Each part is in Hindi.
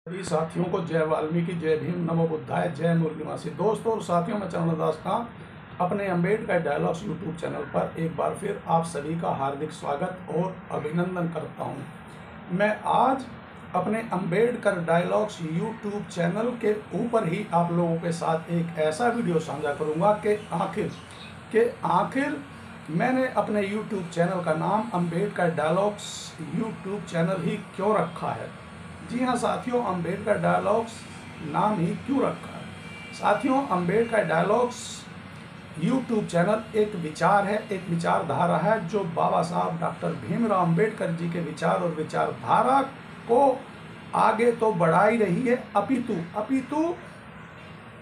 सभी साथियों को जय वाल्मीकि, जय भीम, नमो बुद्धाय, जय मुरलीवासी। दोस्तों और साथियों, मैं चरणदास खान अपने अम्बेडकर डायलॉग्स यूट्यूब चैनल पर एक बार फिर आप सभी का हार्दिक स्वागत और अभिनंदन करता हूं। मैं आज अपने अम्बेडकर डायलॉग्स यूट्यूब चैनल के ऊपर ही आप लोगों के साथ एक ऐसा वीडियो साझा करूंगा कि आखिर मैंने अपने यूट्यूब चैनल का नाम अम्बेडकर डायलॉग्स यूट्यूब चैनल ही क्यों रखा है। जी हाँ साथियों, अम्बेडकर डायलॉग्स नाम ही क्यों रखा है। साथियों, अम्बेडकर डायलॉग्स यूट्यूब चैनल एक विचार है, एक विचारधारा है जो बाबा साहब डॉक्टर भीमराव अम्बेडकर जी के विचार और विचारधारा को आगे तो बढ़ा ही रही है,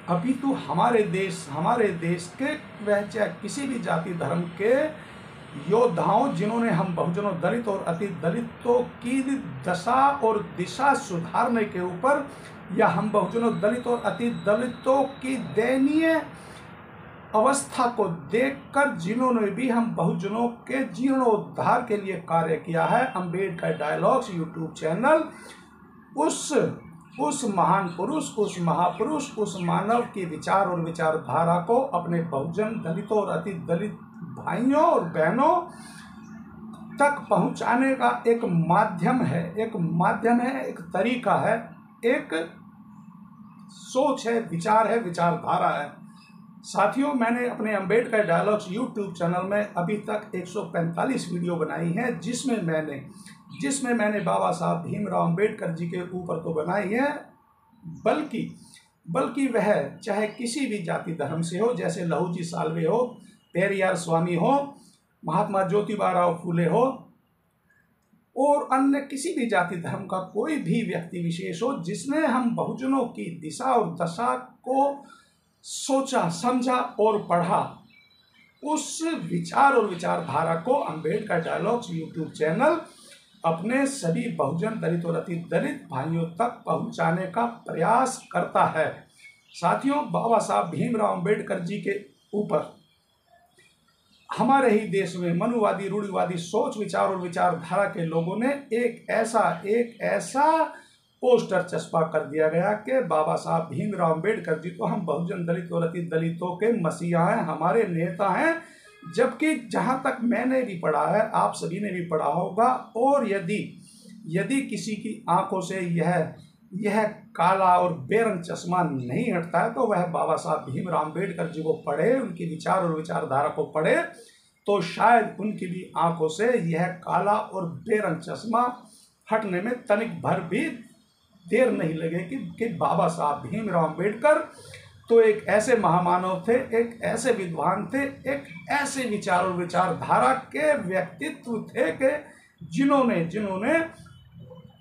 अपितु हमारे देश के वह चाहे किसी भी जाति धर्म के योद्धाओं जिन्होंने हम बहुजनों, दलित और अति दलितों की दशा और दिशा सुधारने के ऊपर, या हम बहुजनों, दलित और अति दलितों की दयनीय अवस्था को देखकर जिन्होंने भी हम बहुजनों के जीर्णोद्धार के लिए कार्य किया है, अम्बेडकर डायलॉग्स यूट्यूब चैनल उस महान पुरुष, उस महापुरुष, उस मानव के विचार और विचारधारा को अपने बहुजन, दलितों और अति दलित भाइयों और बहनों तक पहुंचाने का एक माध्यम है, एक तरीका है, एक सोच है, विचार है, विचारधारा है। साथियों, मैंने अपने अम्बेडकर डायलॉग्स यूट्यूब चैनल में अभी तक 145 वीडियो बनाई हैं, जिसमें मैंने बाबा साहब भीमराव अम्बेडकर जी के ऊपर तो बनाई है, बल्कि वह चाहे किसी भी जाति धर्म से हो, जैसे लहूजी साल्वे हो, पेरियार स्वामी हो, महात्मा ज्योतिबा राव फूले हो, और अन्य किसी भी जाति धर्म का कोई भी व्यक्ति विशेष हो जिसने हम बहुजनों की दिशा और दशा को सोचा, समझा और पढ़ा, उस विचार और विचारधारा को अम्बेडकर डायलॉग्स यूट्यूब चैनल अपने सभी बहुजन, दलित और अति दलित भाइयों तक पहुंचाने का प्रयास करता है। साथियों, बाबा साहब भीमराव अम्बेडकर जी के ऊपर हमारे ही देश में मनुवादी, रूढ़िवादी सोच, विचार और विचारधारा के लोगों ने एक ऐसा पोस्टर चस्पा कर दिया गया कि बाबा साहब भीमराव अम्बेडकर जी तो हम बहुजन, दलित और अति दलितों के मसीहा हैं, हमारे नेता हैं। जबकि जहां तक मैंने भी पढ़ा है, आप सभी ने भी पढ़ा होगा, और यदि किसी की आंखों से यह काला और बेरंग चश्मा नहीं हटता है तो वह बाबा साहब भीमराव अम्बेडकर जी को पढ़े, उनके विचार और विचारधारा को पढ़े, तो शायद उनकी भी आंखों से यह काला और बेरंग चश्मा हटने में तनिक भर भी देर नहीं लगे कि बाबा साहब भीमराव अम्बेडकर तो एक ऐसे महामानव थे, एक ऐसे विद्वान थे, एक ऐसे विचार और विचारधारा के व्यक्तित्व थे कि जिन्होंने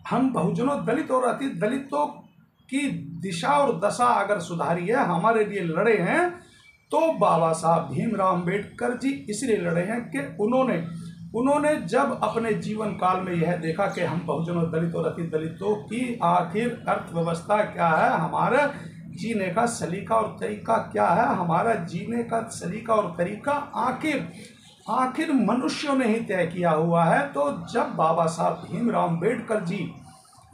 हम बहुजनों, दलित और अति दलितों की दिशा और दशा अगर सुधारी है, हमारे लिए लड़े हैं, तो बाबा साहब भीमराव अम्बेडकर जी इसलिए लड़े हैं कि उन्होंने जब अपने जीवन काल में यह देखा कि हम बहुजनों, दलित और अति दलितों की आखिर अर्थव्यवस्था क्या है, हमारा जीने का सलीका और तरीका क्या है, हमारा जीने का सलीका और तरीका आखिर मनुष्यों ने ही तय किया हुआ है। तो जब बाबा साहब भीमराव अम्बेडकर जी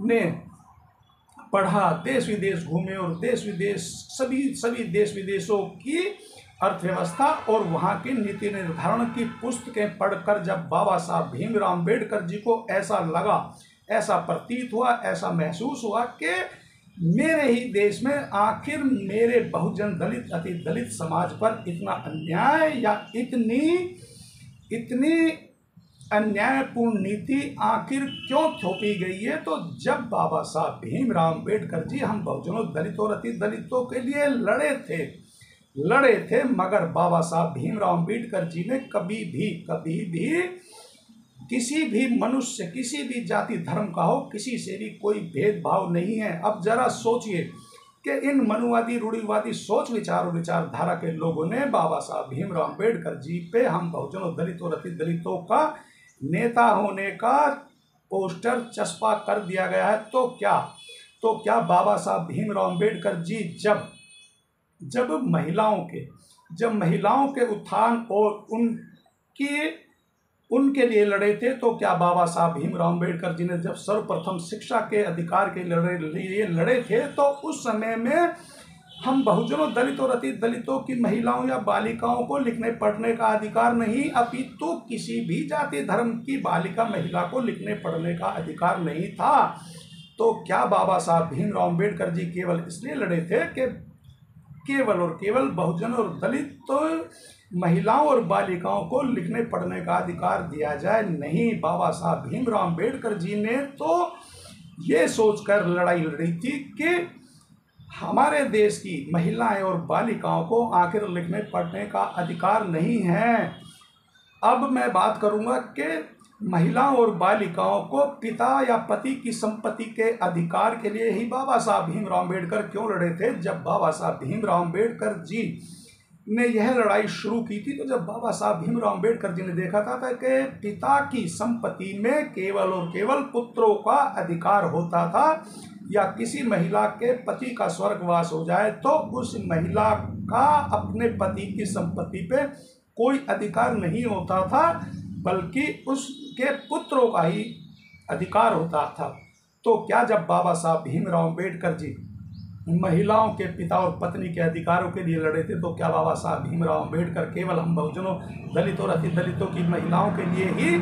ने पढ़ा, देश विदेश घूमे और देश विदेश सभी देश विदेशों की अर्थव्यवस्था और वहाँ की नीति निर्धारण की पुस्तकें पढ़कर जब बाबा साहब भीमराव अम्बेडकर जी को ऐसा लगा, ऐसा प्रतीत हुआ, ऐसा महसूस हुआ कि मेरे ही देश में आखिर मेरे बहुजन, दलित, अति दलित समाज पर इतना अन्याय या इतनी अन्यायपूर्ण नीति आखिर क्यों थोपी गई है। तो जब बाबा साहब भीमराव अम्बेडकर जी हम बहुजनों, दलित और अति दलितों के लिए लड़े थे, मगर बाबा साहब भीमराव अम्बेडकर जी ने कभी भी किसी भी मनुष्य, किसी भी जाति धर्म का हो, किसी से भी कोई भेदभाव नहीं है। अब जरा सोचिए कि इन मनुवादी, रूढ़िवादी सोच, विचार और विचारधारा के लोगों ने बाबा साहब भीमराव अम्बेडकर जी पे हम बहुजनों, दलित और अति दलितों का नेता होने का पोस्टर चस्पा कर दिया गया है। तो क्या बाबा साहब भीमराव अम्बेडकर जी जब महिलाओं के उत्थान और उनके लिए लड़े थे, तो क्या बाबा साहब भीमराव अम्बेडकर जी ने जब सर्वप्रथम शिक्षा के अधिकार के लिए लड़े थे, तो उस समय में हम बहुजनों, दलित और अति दलितों की महिलाओं या बालिकाओं को लिखने पढ़ने का अधिकार नहीं, अपितु किसी भी जाति धर्म की बालिका महिला को लिखने पढ़ने का अधिकार नहीं था। तो क्या बाबा साहब भीमराव अम्बेडकर जी केवल इसलिए लड़े थे कि केवल और केवल बहुजन और दलित महिलाओं और बालिकाओं को लिखने पढ़ने का अधिकार दिया जाए? नहीं, बाबा साहब भीमराव अम्बेडकर जी ने तो ये सोचकर लड़ाई लड़ी थी कि हमारे देश की महिलाएं और बालिकाओं को आखिर लिखने पढ़ने का अधिकार नहीं है। अब मैं बात करूंगा कि महिलाओं और बालिकाओं को पिता या पति की संपत्ति के अधिकार के लिए ही बाबा साहब भीमराव अम्बेडकर क्यों लड़े थे। जब बाबा साहब भीमराव अम्बेडकर जी ने यह लड़ाई शुरू की थी, तो जब बाबा साहब भीमराव अम्बेडकर जी ने देखा था कि पिता की संपत्ति में केवल और केवल पुत्रों का अधिकार होता था, या किसी महिला के पति का स्वर्गवास हो जाए तो उस महिला का अपने पति की संपत्ति पे कोई अधिकार नहीं होता था, बल्कि उसके पुत्रों का ही अधिकार होता था। तो क्या जब बाबा साहब भीमराव अम्बेडकर जी महिलाओं के पिता और पत्नी के अधिकारों के लिए लड़े थे, तो क्या बाबा साहब भीमराव अम्बेडकर केवल हम बहुजनों, दलित और अति दलितों की महिलाओं के लिए ही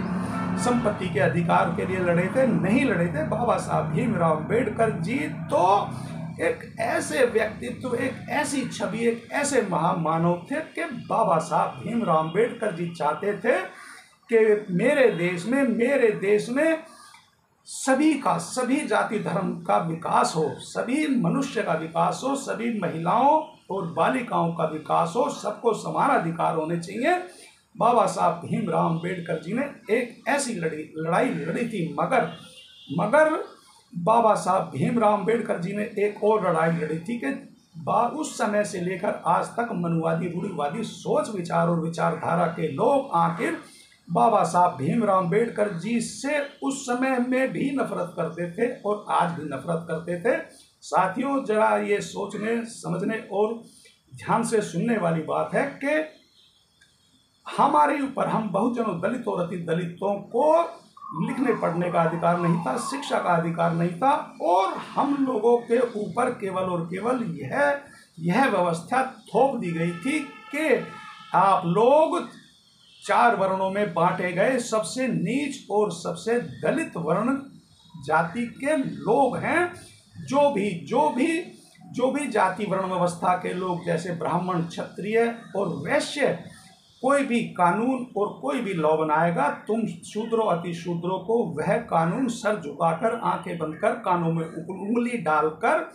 संपत्ति के अधिकार के लिए लड़े थे? नहीं लड़े थे। बाबा साहब भीमराव अम्बेडकर जी तो एक ऐसे व्यक्तित्व, एक ऐसी छवि, एक ऐसे महामानव थे कि बाबा साहब भीमराव अम्बेडकर जी चाहते थे कि मेरे देश में सभी का, सभी जाति धर्म का विकास हो, सभी मनुष्य का विकास हो, सभी महिलाओं और बालिकाओं का विकास हो, सबको समान अधिकार होने चाहिए। बाबा साहब भीमराव अम्बेडकर जी ने एक ऐसी लड़ाई लड़ी थी। मगर बाबा साहब भीमराव अम्बेडकर जी ने एक और लड़ाई लड़ी थी कि उस समय से लेकर आज तक मनुवादी, रूढ़िवादी सोच विचार और विचारधारा के लोग आखिर बाबा साहब भीमराव अम्बेडकर जी से उस समय में भी नफरत करते थे और आज भी नफरत करते थे। साथियों, जरा ये सोचने, समझने और ध्यान से सुनने वाली बात है कि हमारे ऊपर, हम बहुजनों, दलित और अति दलितों को लिखने पढ़ने का अधिकार नहीं था, शिक्षा का अधिकार नहीं था, और हम लोगों के ऊपर केवल और केवल यह व्यवस्था थोप दी गई थी कि आप लोग 4 वर्णों में बांटे गए, सबसे नीच और सबसे दलित वर्ण जाति के लोग हैं। जो भी जाति वर्ण व्यवस्था के लोग, जैसे ब्राह्मण, क्षत्रिय और वैश्य, कोई भी कानून और कोई भी लॉ बनाएगा, तुम शूद्रों, अति शूद्रों को वह कानून सर झुकाकर, आंखें बंद कर, कानों में उंगली डालकर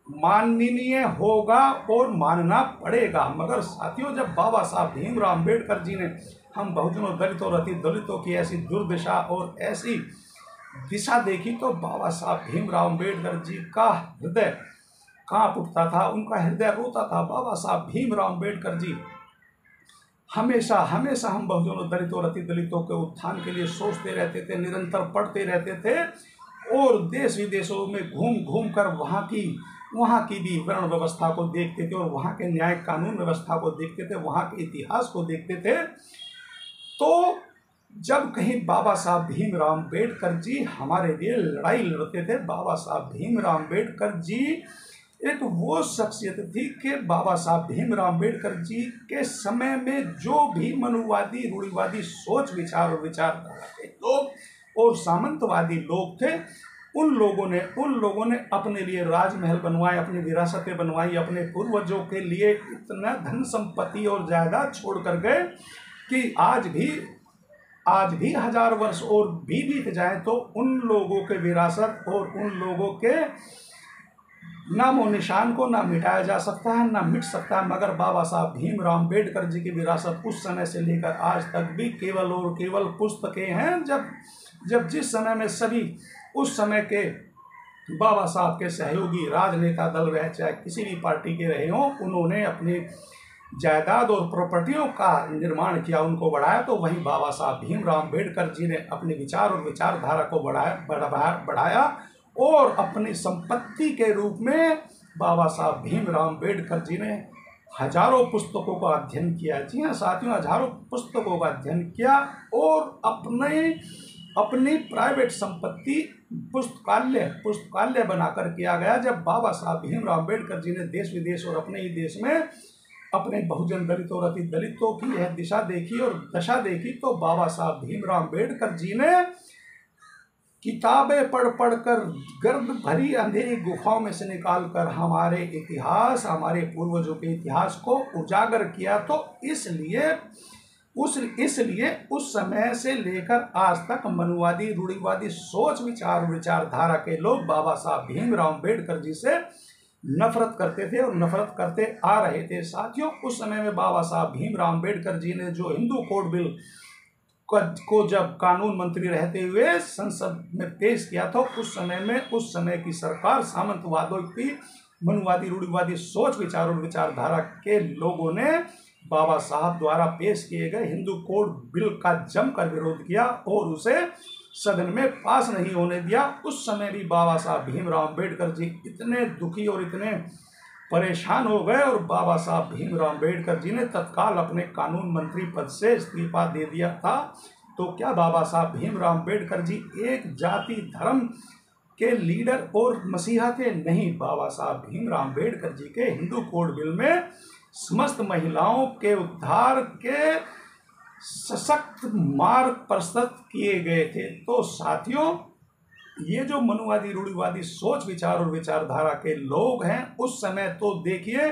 माननीय होगा और मानना पड़ेगा। मगर साथियों, जब बाबा साहब भीमराव अम्बेडकर जी ने हम बहुजनों, दलित और अति दलितों की ऐसी दुर्दशा और ऐसी दिशा देखी, तो बाबा साहब भीमराव अम्बेडकर जी का हृदय कांप उठता था, उनका हृदय रोता था। बाबा साहब भीमराव अम्बेडकर जी हमेशा हम बहुजनों, दलित और अति दलितों के उत्थान के लिए सोचते रहते थे, निरंतर पढ़ते रहते थे, और देश विदेशों में घूम कर वहाँ की भी वर्ण व्यवस्था को देखते थे, और वहाँ के न्याय कानून व्यवस्था को देखते थे, वहाँ के इतिहास को देखते थे। तो जब कहीं बाबा साहब भीमराव अम्बेडकर जी हमारे लिए लड़ाई लड़ते थे, बाबा साहब भीमराव अम्बेडकर जी एक वो शख्सियत थी कि बाबा साहब भीमराव अम्बेडकर जी के समय में जो भी मनुवादी, रूढ़िवादी सोच विचार और विचारधारा के लोग और सामंतवादी लोग थे, उन लोगों ने अपने लिए राजमहल बनवाए, अपनी विरासतें बनवाई, अपने पूर्वजों के लिए इतना धन संपत्ति और जायदाद छोड़ कर गए कि आज भी 1000 वर्ष और भी बीत जाए तो उन लोगों के विरासत और उन लोगों के नामो निशान को ना मिटाया जा सकता है, ना मिट सकता है। मगर बाबा साहब भीमराव अम्बेडकर जी की विरासत उस समय से लेकर आज तक भी केवल और केवल पुस्तकें हैं। जब जिस समय में सभी उस समय के बाबा साहब के सहयोगी राजनेता दल वह चाहे किसी भी पार्टी के रहे हों, उन्होंने अपने जायदाद और प्रॉपर्टियों का निर्माण किया, उनको बढ़ाया, तो वहीं बाबा साहब भीमराव अम्बेडकर जी ने अपने विचार और विचारधारा को बढ़ाया और अपनी संपत्ति के रूप में बाबा साहब भीमराव अम्बेडकर जी ने हजारों पुस्तकों का अध्ययन किया। जी हाँ साथियों, हजारों पुस्तकों का अध्ययन किया और अपनी प्राइवेट संपत्ति पुस्तकालय बनाकर किया गया। जब बाबा साहब भीमराव अम्बेडकर जी ने देश विदेश और अपने ही देश में अपने बहुजन दलित और अति दलितों की यह दिशा देखी और दशा देखी, तो बाबा साहब भीमराव अम्बेडकर जी ने किताबें पढ़ पढ़ कर गर्द भरी अंधेरी गुफाओं में से निकालकर हमारे इतिहास, हमारे पूर्वजों के इतिहास को उजागर किया। तो इसलिए उस समय से लेकर आज तक मनुवादी, रूढ़िवादी सोच विचारधारा के लोग बाबा साहब भीमराव अम्बेडकर जी से नफरत करते थे और नफरत करते आ रहे थे। साथियों, उस समय में बाबा साहब भीमराव अम्बेडकर जी ने जो हिंदू कोड बिल को जब कानून मंत्री रहते हुए संसद में पेश किया था, उस समय की सरकार सामंतवादियों की मनुवादी, रूढ़िवादी सोच विचारधारा के लोगों ने बाबा साहब द्वारा पेश किए गए हिंदू कोड बिल का जमकर विरोध किया और उसे सदन में पास नहीं होने दिया। उस समय भी बाबा साहब भीमराव अम्बेडकर जी इतने दुखी और इतने परेशान हो गए और बाबा साहब भीमराव अम्बेडकर जी ने तत्काल अपने कानून मंत्री पद से इस्तीफा दे दिया था। तो क्या बाबा साहब भीमराव अम्बेडकर जी एक जाति धर्म के लीडर और मसीहा थे? नहीं, बाबा साहब भीमराव अम्बेडकर जी के हिंदू कोड बिल में समस्त महिलाओं के उद्धार के सशक्त मार्ग प्रस्तुत किए गए थे। तो साथियों, ये जो मनुवादी, रूढ़िवादी सोच विचार और विचारधारा के लोग हैं, उस समय तो देखिए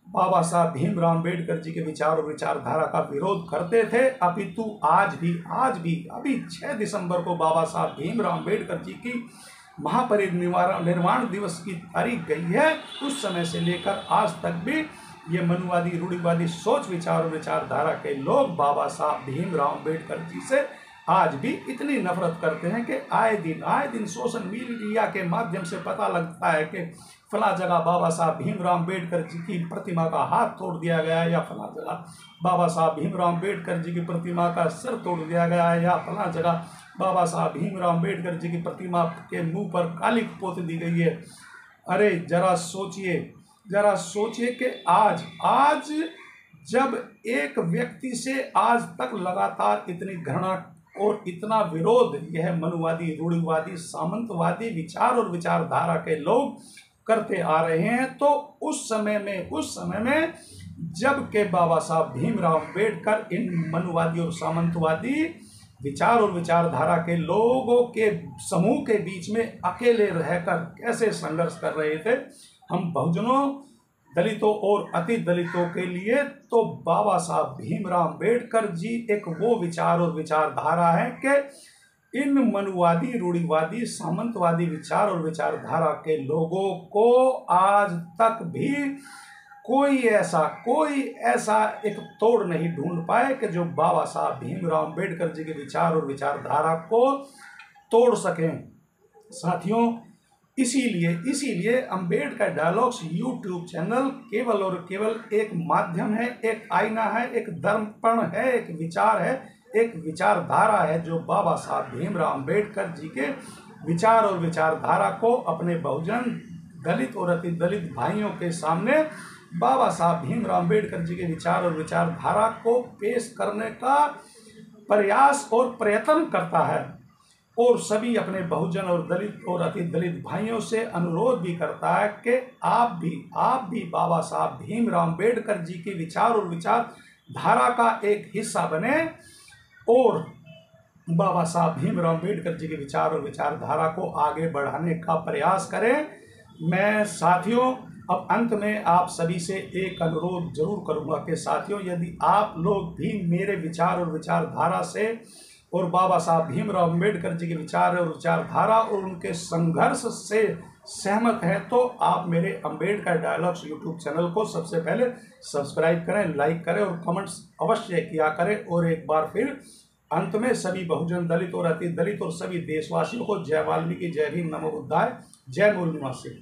बाबा साहब भीमराव अम्बेडकर जी के विचार और विचारधारा का विरोध करते थे। अपितु आज भी अभी 6 दिसंबर को बाबा साहब भीमराव अम्बेडकर जी की महापरिनिर्वाण दिवस की तारीख गई है। उस समय से लेकर आज तक भी ये मनुवादी, रूढ़िवादी सोच विचार और विचारधारा के लोग बाबा साहब भीमराव अम्बेडकर जी से आज भी इतनी नफरत करते हैं कि आए दिन सोशल मीडिया के माध्यम से पता लगता है कि फला जगह बाबा साहब भीमराव अम्बेडकर जी की प्रतिमा का हाथ तोड़ दिया गया है, या फला जगह बाबा साहब भीमराव अम्बेडकर जी की प्रतिमा का सिर तोड़ दिया गया है, या फला जगह बाबा साहब भीमराव अम्बेडकर जी की प्रतिमा के मुंह पर काली पोत दी गई है। अरे जरा सोचिए कि आज जब एक व्यक्ति से आज तक लगातार इतनी घृणा और इतना विरोध यह मनुवादी, रूढ़िवादी, सामंतवादी विचार और विचारधारा के लोग करते आ रहे हैं, तो उस समय में जब के बाबा साहब भीमराव अम्बेडकर इन मनुवादी और सामंतवादी विचार और विचारधारा के लोगों के समूह के बीच में अकेले रहकर कैसे संघर्ष कर रहे थे, हम बहुजनों, दलितों और अति दलितों के लिए, तो बाबा साहब भीमराव अम्बेडकर जी एक वो विचार और विचारधारा है कि इन मनुवादी, रूढ़िवादी, सामंतवादी विचार और विचारधारा के लोगों को आज तक भी कोई ऐसा एक तोड़ नहीं ढूंढ पाए कि जो बाबा साहब भीमराव अम्बेडकर जी के विचार और विचारधारा को तोड़ सकें। साथियों, इसीलिए अम्बेडकर डायलॉग्स यूट्यूब चैनल केवल और केवल एक माध्यम है, एक आईना है, एक दर्पण है, एक विचार है, एक विचारधारा है, जो बाबा साहब भीमराव अम्बेडकर जी के विचार और विचारधारा को अपने बहुजन, दलित और अति दलित भाइयों के सामने बाबा साहब भीमराव अम्बेडकर जी के विचार और विचारधारा को पेश करने का प्रयास और प्रयत्न करता है, और सभी अपने बहुजन और दलित और अति दलित भाइयों से अनुरोध भी करता है कि आप भी बाबा साहब भीमराव अम्बेडकर जी के विचार और विचारधारा का एक हिस्सा बने और बाबा साहब भीमराव अम्बेडकर जी के विचार और विचारधारा को आगे बढ़ाने का प्रयास करें। मैं साथियों अब अंत में आप सभी से एक अनुरोध जरूर करूंगा कि साथियों, यदि आप लोग भी मेरे विचार और विचारधारा से और बाबा साहब भीमराव अम्बेडकर जी के विचार और विचारधारा और उनके संघर्ष से सहमत हैं, तो आप मेरे अम्बेडकर डायलॉग्स यूट्यूब चैनल को सबसे पहले सब्सक्राइब करें, लाइक करें और कमेंट्स अवश्य किया करें। और एक बार फिर अंत में सभी बहुजन, दलित और अति दलित और सभी देशवासियों को जय वाल्मीकि, जय भीम, नमो बुद्धाय, जय मूल निवासी।